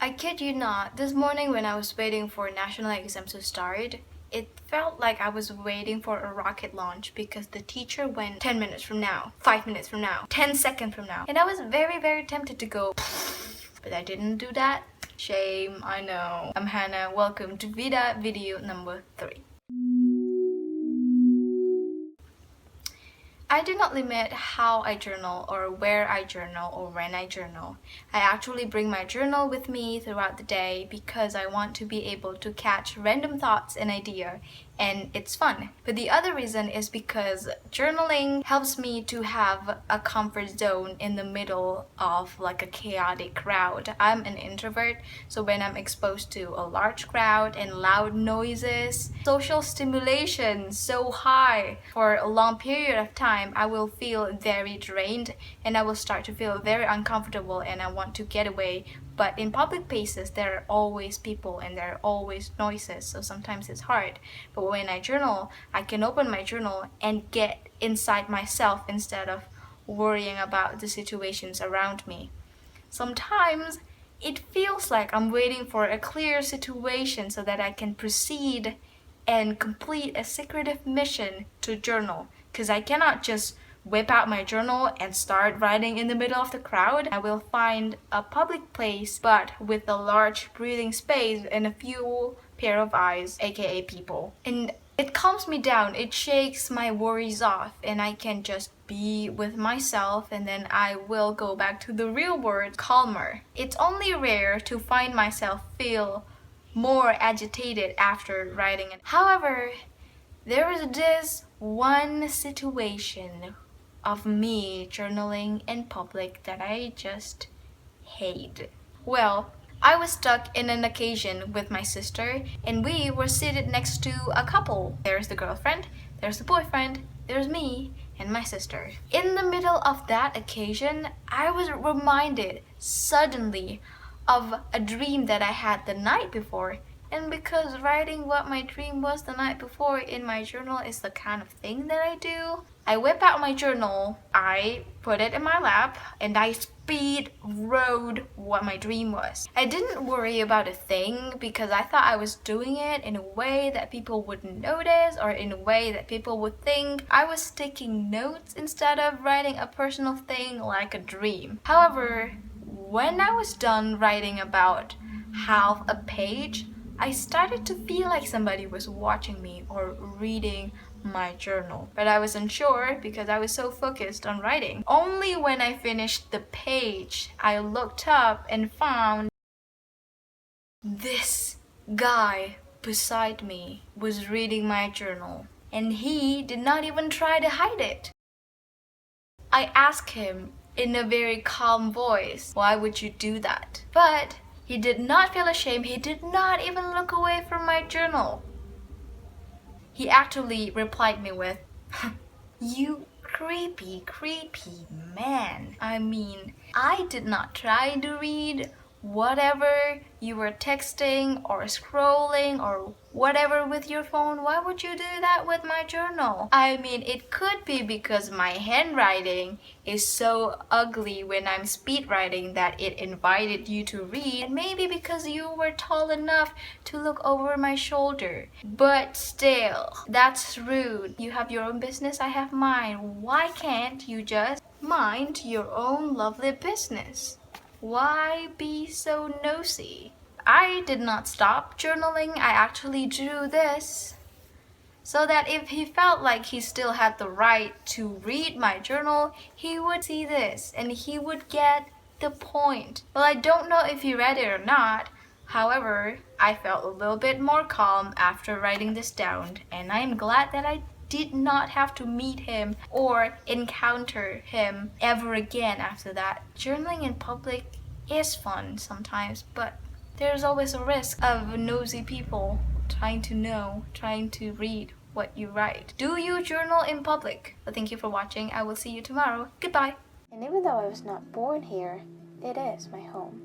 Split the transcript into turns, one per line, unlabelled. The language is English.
I kid you not, this morning when I was waiting for national exams to start, it felt like I was waiting for a rocket launch because the teacher went 10 minutes from now, 5 minutes from now, 10 seconds from now. And I was very tempted to go, but I didn't do that. Shame, I know. I'm Hannah, welcome to VEDA video number 3. I do not limit how I journal or where I journal or when I journal. I actually bring my journal with me throughout the day because I want to be able to catch random thoughts and ideas, and it's fun. But the other reason is because journaling helps me to have a comfort zone in the middle of like a chaotic crowd. I'm an introvert, so when I'm exposed to a large crowd and loud noises, social stimulation so high for a long period of time, I will feel very drained and I will start to feel very uncomfortable and I want to get away. But in public places, there are always people and there are always noises, so sometimes it's hard. But when I journal, I can open my journal and get inside myself instead of worrying about the situations around me. Sometimes it feels like I'm waiting for a clear situation so that I can proceed and complete a secretive mission to journal, because I cannot just whip out my journal and start writing in the middle of the crowd. I will find a public place but with a large breathing space and a few pair of eyes, aka people. And it calms me down, it shakes my worries off, and I can just be with myself, and then I will go back to the real world calmer. It's only rare to find myself feel more agitated after writing it. However, there is this one situation of me journaling in public that I just hate. Well, I was stuck in an occasion with my sister and we were seated next to a couple. There's the girlfriend, there's the boyfriend, there's me and my sister. In the middle of that occasion, I was reminded suddenly of a dream that I had the night before. And because writing what my dream was the night before in my journal is the kind of thing that I do, I whip out my journal, I put it in my lap, and I speed wrote what my dream was. I didn't worry about a thing because I thought I was doing it in a way that people wouldn't notice or in a way that people would think I was taking notes instead of writing a personal thing like a dream. However, when I was done writing about half a page, I started to feel like somebody was watching me or reading my journal. But I was unsure because I was so focused on writing. Only when I finished the page, I looked up and found this guy beside me was reading my journal. And he did not even try to hide it. I asked him in a very calm voice, "Why would you do that?" But he did not feel ashamed. He did not even look away from my journal. He actually replied me with, "You creepy man. I mean, I did not try to read whatever you were texting or scrolling or whatever with your phone. Why would you do that with my journal?" I mean, it could be because my handwriting is so ugly when I'm speed writing that it invited you to read, and maybe because you were tall enough to look over my shoulder. But still, that's rude. You have your own business, I have mine. Why can't you just mind your own lovely business? Why be so nosy? I did not stop journaling. I actually drew this so that if he felt like he still had the right to read my journal, he would see this and he would get the point. Well, I don't know if he read it or not. However, I felt a little bit more calm after writing this down, and I'm glad that I did not have to meet him or encounter him ever again after that. Journaling in public is fun sometimes, but there's always a risk of nosy people trying to know, trying to read what you write. Do you journal in public? Well, thank you for watching. I will see you tomorrow. Goodbye. And even though I was not born here, it is my home.